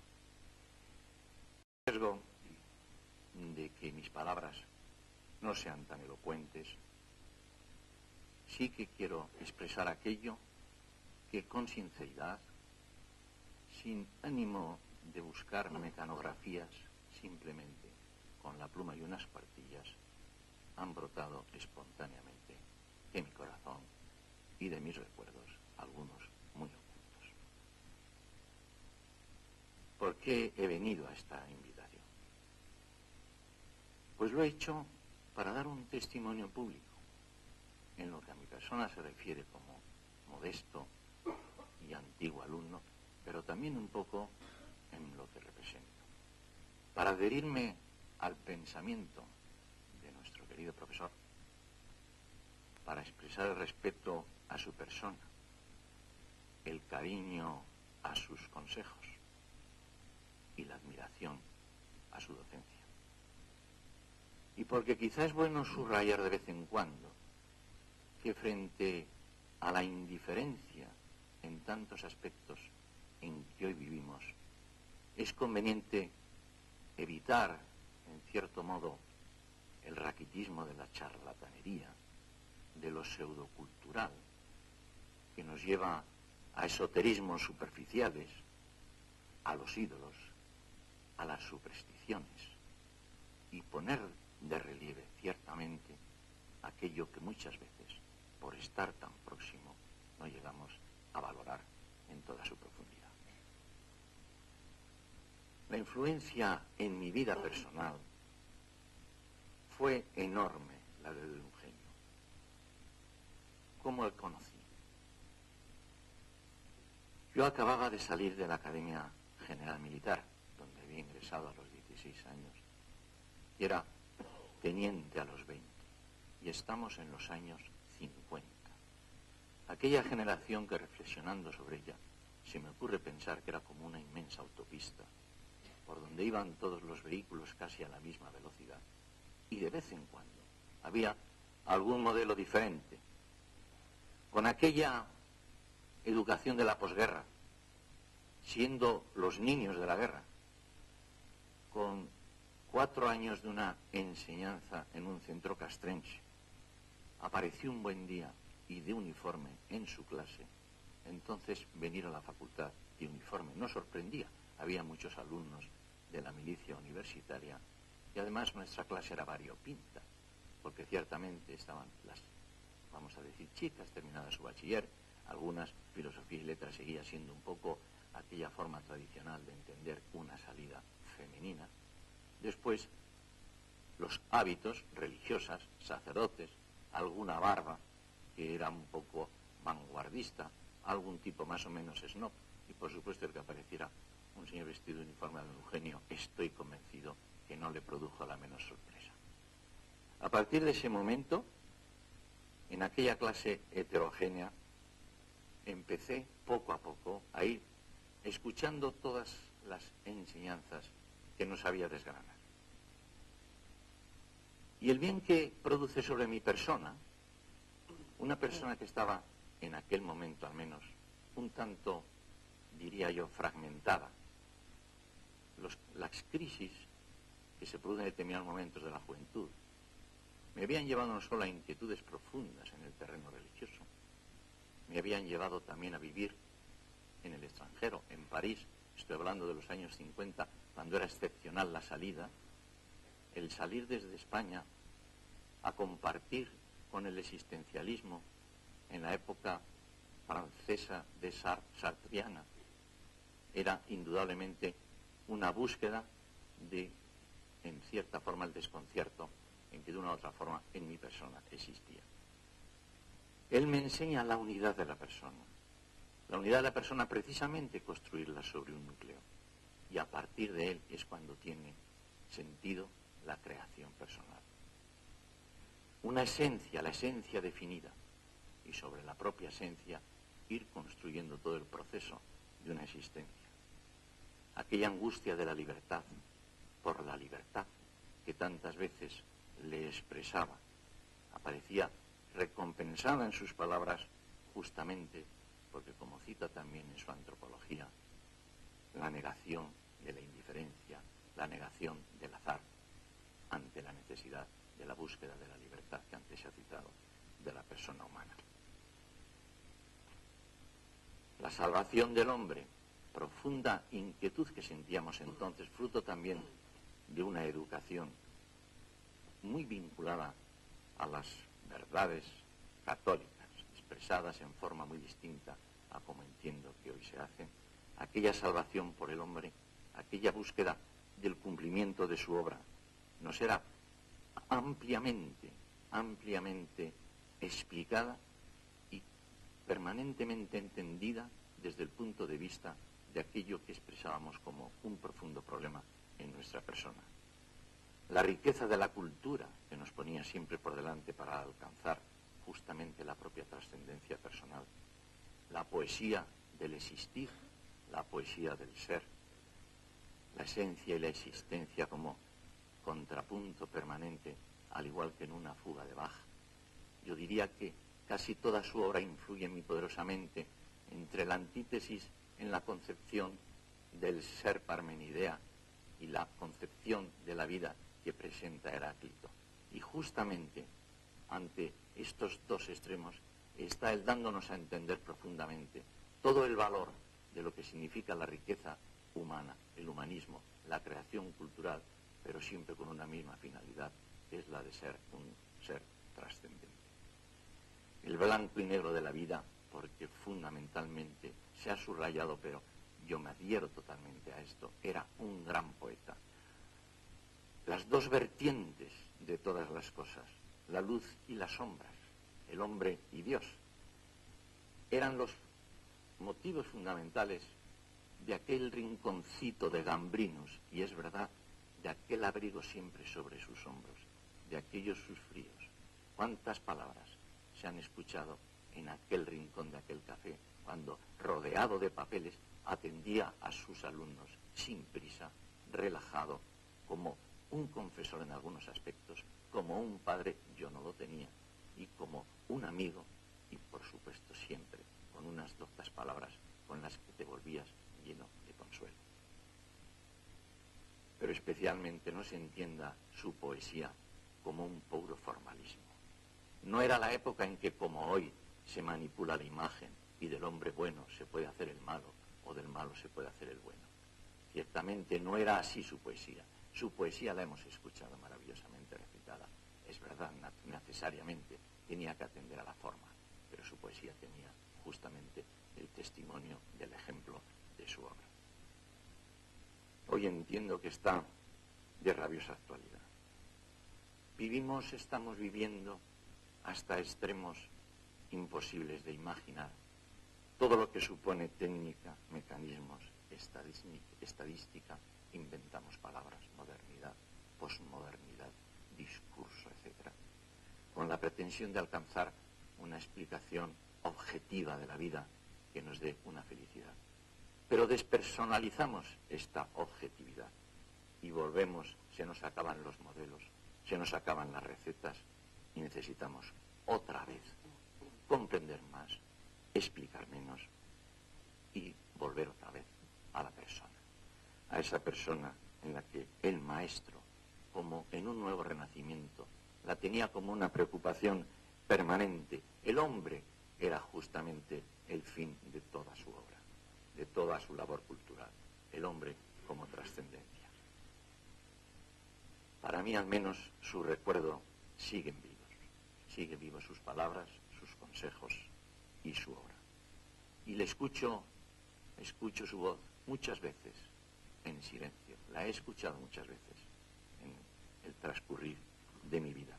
Riesgo de que mis palabras no sean tan elocuentes, sí que quiero expresar aquello que con sinceridad, sin ánimo de buscar mecanografías, simplemente con la pluma y unas cuartillas, han brotado espontáneamente de mi corazón y de mis recuerdos, algunos muy ocultos. ¿Por qué he venido a esta invitación? Pues lo he hecho para dar un testimonio público en lo que a mi persona se refiere como modesto y antiguo alumno, pero también un poco en lo que represento. Para adherirme al pensamiento de nuestro querido profesor, para expresar el respeto a su persona, el cariño a sus consejos y la admiración a su docencia. Y porque quizá es bueno subrayar de vez en cuando que frente a la indiferencia en tantos aspectos en que hoy vivimos, es conveniente evitar, en cierto modo, el raquitismo de la charlatanería, de lo pseudocultural, que nos lleva a esoterismos superficiales, a los ídolos, a las supersticiones, y poner de relieve, ciertamente, aquello que muchas veces, por estar tan próximo, no llegamos a valorar en toda su profundidad. La influencia en mi vida personal fue enorme, la de don Eugenio. ¿Cómo le conocí? Yo acababa de salir de la Academia General Militar, donde había ingresado a los 16 años, y era teniente a los 20, y estamos en los años 50. Aquella generación que, reflexionando sobre ella, se me ocurre pensar que era como una inmensa autopista, por donde iban todos los vehículos casi a la misma velocidad, y de vez en cuando había algún modelo diferente, con aquella educación de la posguerra, siendo los niños de la guerra, con 4 años de una enseñanza en un centro castrense. Apareció un buen día y de uniforme en su clase. Entonces venir a la facultad de uniforme nos sorprendía. Había muchos alumnos de la milicia universitaria y además nuestra clase era variopinta, porque ciertamente estaban las, vamos a decir, chicas terminadas su bachiller, algunas, filosofía y letras seguía siendo un poco aquella forma tradicional de entender una salida femenina. Después, los hábitos religiosas, sacerdotes, alguna barba que era un poco vanguardista, algún tipo más o menos snob, y por supuesto el que apareciera un señor vestido de uniforme de don Eugenio, estoy convencido que no le produjo la menor sorpresa. A partir de ese momento, en aquella clase heterogénea, empecé poco a poco a ir escuchando todas las enseñanzas que no sabía desgranar. Y el bien que produce sobre mi persona Una persona que estaba, en aquel momento al menos, un tanto, diría yo, fragmentada. Las crisis que se producen en determinados momentos de la juventud me habían llevado no solo a inquietudes profundas en el terreno religioso, me habían llevado también a vivir en el extranjero, en París. Estoy hablando de los años 50, cuando era excepcional la salida, el salir desde España a compartir con el existencialismo en la época francesa de sartriana era indudablemente una búsqueda de, en cierta forma, el desconcierto en que de una u otra forma en mi persona existía. Él me enseña la unidad de la persona. La unidad de la persona, precisamente, construirla sobre un núcleo. Y a partir de él es cuando tiene sentido la creación personal. Una esencia, la esencia definida. Y sobre la propia esencia ir construyendo todo el proceso de una existencia. Aquella angustia de la libertad, por la libertad, que tantas veces le expresaba, aparecía recompensada en sus palabras justamente porque, como cita también en su antropología, la negación de la indiferencia, la negación del azar ante la necesidad de la búsqueda de la libertad que antes se ha citado de la persona humana. La salvación del hombre, profunda inquietud que sentíamos entonces, fruto también de una educación muy vinculada a las verdades católicas, expresadas en forma muy distinta a como entiendo que hoy se hacen, aquella salvación por el hombre, aquella búsqueda del cumplimiento de su obra, nos era ampliamente explicada y permanentemente entendida desde el punto de vista de aquello que expresábamos como un profundo problema en nuestra persona. La riqueza de la cultura que nos ponía siempre por delante para alcanzar justamente la propia trascendencia personal, la poesía del existir, la poesía del ser, la esencia y la existencia como contrapunto permanente, al igual que en una fuga de Bach. Yo diría que casi toda su obra influye muy poderosamente entre la antítesis en la concepción del ser Parmenidea y la concepción de la vida que presenta Heráclito. Y justamente ante estos dos extremos está él dándonos a entender profundamente todo el valor de lo que significa la riqueza humana, el humanismo, la creación cultural, pero siempre con una misma finalidad, que es la de ser un ser trascendente. El blanco y negro de la vida, porque fundamentalmente se ha subrayado, pero yo me adhiero totalmente a esto, era un gran poeta. Las dos vertientes de todas las cosas, la luz y las sombras, el hombre y Dios, eran los motivos fundamentales de aquel rinconcito de Gambrinus, y es verdad, de aquel abrigo siempre sobre sus hombros, de aquellos sus fríos. ¿Cuántas palabras se han escuchado en aquel rincón de aquel café, cuando, rodeado de papeles, atendía a sus alumnos sin prisa, relajado, como un confesor en algunos aspectos, como un padre, yo no lo tenía, y como un amigo, y por supuesto siempre con unas doctas palabras con las que te volvías lleno de consuelo. Pero especialmente no se entienda su poesía como un puro formalismo. No era la época en que, como hoy, se manipula la imagen y del hombre bueno se puede hacer el malo o del malo se puede hacer el bueno. Ciertamente no era así su poesía. Su poesía la hemos escuchado maravillosamente recitada. Es verdad, necesariamente tenía que atender a la forma, pero su poesía tenía justamente el testimonio del ejemplo de su obra. Hoy entiendo que está de rabiosa actualidad. Estamos viviendo hasta extremos imposibles de imaginar todo lo que supone técnica, mecanismos, estadística, inventamos palabras, modernidad, posmodernidad, discurso, etc., con la pretensión de alcanzar una explicación objetiva de la vida que nos dé una felicidad. Pero despersonalizamos esta objetividad y volvemos, se nos acaban los modelos, se nos acaban las recetas y necesitamos otra vez comprender más, explicar menos y volver otra vez a la persona, a esa persona en la que el maestro, como en un nuevo renacimiento, la tenía como una preocupación permanente. El hombre era justamente el fin de toda su obra, de toda su labor cultural, el hombre como trascendencia. Para mí, al menos, su recuerdo sigue vivos sus palabras, sus consejos y su obra. Y le escucho su voz muchas veces en silencio, la he escuchado muchas veces en el transcurrir de mi vida.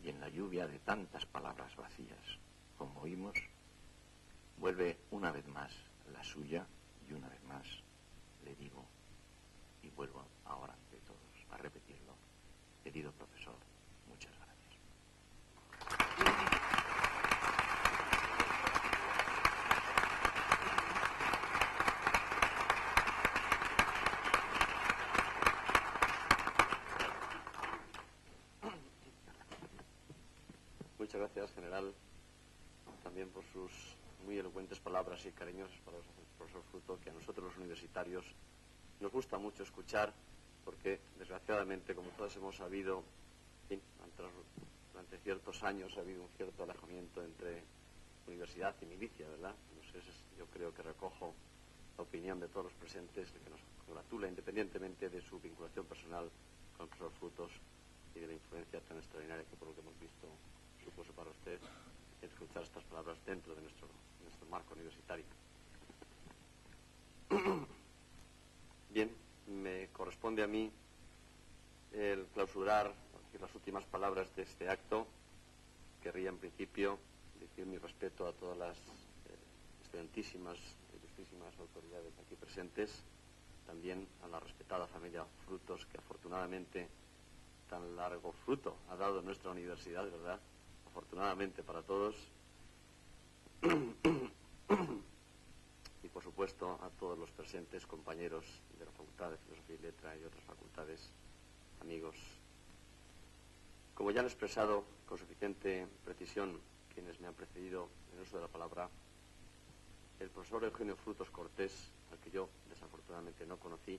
Y en la lluvia de tantas palabras vacías como oímos, vuelve una vez más la suya y una vez más le digo, y vuelvo ahora ante todos a repetirlo, querido profesor, muchas gracias. Muchas gracias, general, también por sus muy elocuentes palabras y cariñosas palabras del profesor Fruto, que a nosotros los universitarios nos gusta mucho escuchar, porque desgraciadamente, como todos hemos sabido, durante ciertos años ha habido un cierto alejamiento entre universidad y milicia, ¿verdad? Yo creo que recojo la opinión de todos los presentes, de que nos congratula, independientemente de su vinculación personal con el profesor Frutos y de la influencia tan extraordinaria que, por lo que hemos visto, supuso para usted escuchar estas palabras dentro de nuestro marco universitario. Bien, me corresponde a mí el clausurar las últimas palabras de este acto. Querría en principio decir mi respeto a todas las excelentísimas e ilustrísimas autoridades aquí presentes, también a la respetada familia Frutos, que afortunadamente tan largo fruto ha dado nuestra universidad, ¿verdad? Afortunadamente para todos. Y por supuesto a todos los presentes, compañeros de la Facultad de Filosofía y Letra y otras facultades, amigos. Como ya han expresado con suficiente precisión quienes me han precedido en el uso de la palabra, el profesor Eugenio Frutos Cortés, al que yo desafortunadamente no conocí,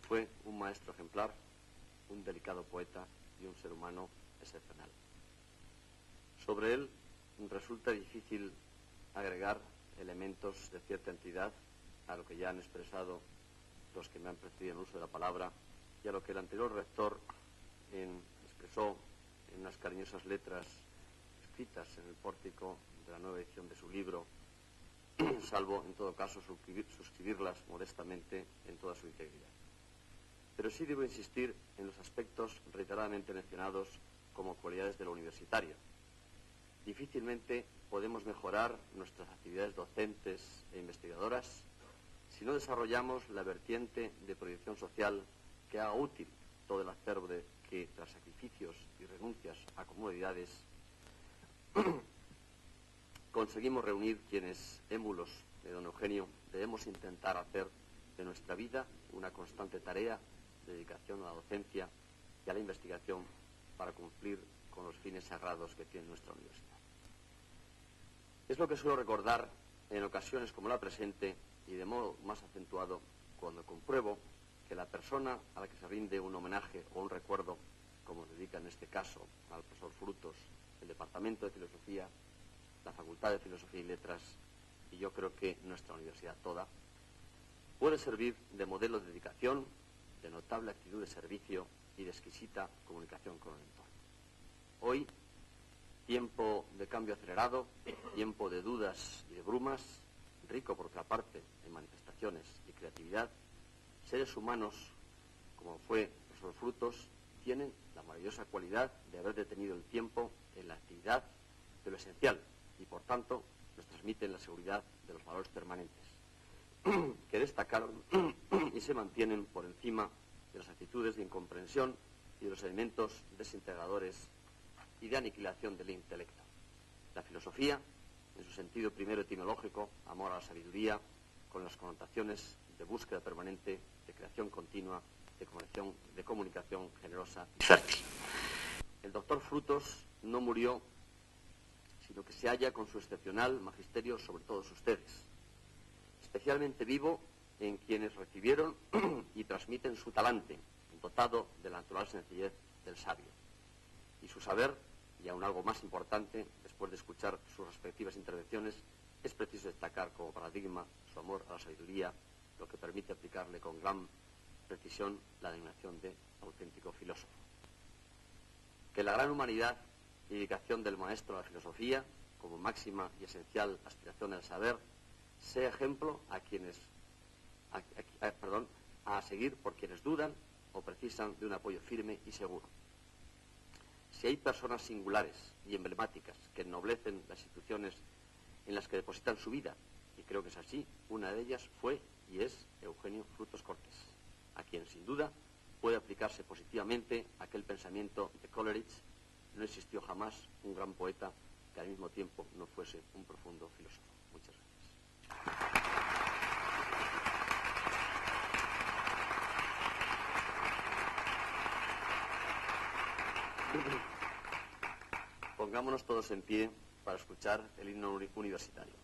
fue un maestro ejemplar, un delicado poeta y un ser humano excepcional. Sobre él resulta difícil agregar elementos de cierta entidad a lo que ya han expresado los que me han precedido en el uso de la palabra y a lo que el anterior rector expresó en unas cariñosas letras escritas en el pórtico de la nueva edición de su libro, salvo en todo caso suscribirlas modestamente en toda su integridad. Pero sí debo insistir en los aspectos reiteradamente mencionados como cualidades de lo universitario. Difícilmente podemos mejorar nuestras actividades docentes e investigadoras si no desarrollamos la vertiente de proyección social que haga útil todo el acervo que, tras sacrificios y renuncias a comodidades, conseguimos reunir quienes, émulos de don Eugenio, debemos intentar hacer de nuestra vida una constante tarea de dedicación a la docencia y a la investigación para cumplir con los fines sagrados que tiene nuestra universidad. Es lo que suelo recordar en ocasiones como la presente y de modo más acentuado cuando compruebo que la persona a la que se rinde un homenaje o un recuerdo, como se dedica en este caso al profesor Frutos, el Departamento de Filosofía, la Facultad de Filosofía y Letras, y yo creo que nuestra universidad toda, puede servir de modelo de dedicación, de notable actitud de servicio y de exquisita comunicación con el entorno. Hoy, tiempo de cambio acelerado, tiempo de dudas y de brumas, rico por otra parte en manifestaciones y creatividad, seres humanos, como fue el profesor Frutos, tienen la maravillosa cualidad de haber detenido el tiempo en la actividad de lo esencial y, por tanto, nos transmiten la seguridad de los valores permanentes, que destacaron y se mantienen por encima de las actitudes de incomprensión y de los elementos desintegradores y de aniquilación del intelecto. La filosofía, en su sentido primero etimológico, amor a la sabiduría, con las connotaciones de búsqueda permanente, de creación continua, de comunicación generosa y fértil. El doctor Frutos no murió sino que se halla con su excepcional magisterio sobre todos ustedes, especialmente vivo en quienes recibieron y transmiten su talante, dotado de la natural sencillez del sabio, y su saber, y aún algo más importante, después de escuchar sus respectivas intervenciones, es preciso destacar como paradigma su amor a la sabiduría, lo que permite aplicarle con gran precisión la denominación de auténtico filósofo. Que la gran humanidad y dedicación del maestro a la filosofía, como máxima y esencial aspiración del saber, sea ejemplo a seguir por quienes dudan o precisan de un apoyo firme y seguro. Si hay personas singulares y emblemáticas que ennoblecen las instituciones en las que depositan su vida, y creo que es así, una de ellas fue y es Eugenio Frutos Cortés, a quien sin duda puede aplicarse positivamente aquel pensamiento de Coleridge: no existió jamás un gran poeta que al mismo tiempo no fuese un profundo filósofo. Muchas gracias. Pongámonos todos en pie para escuchar el himno universitario.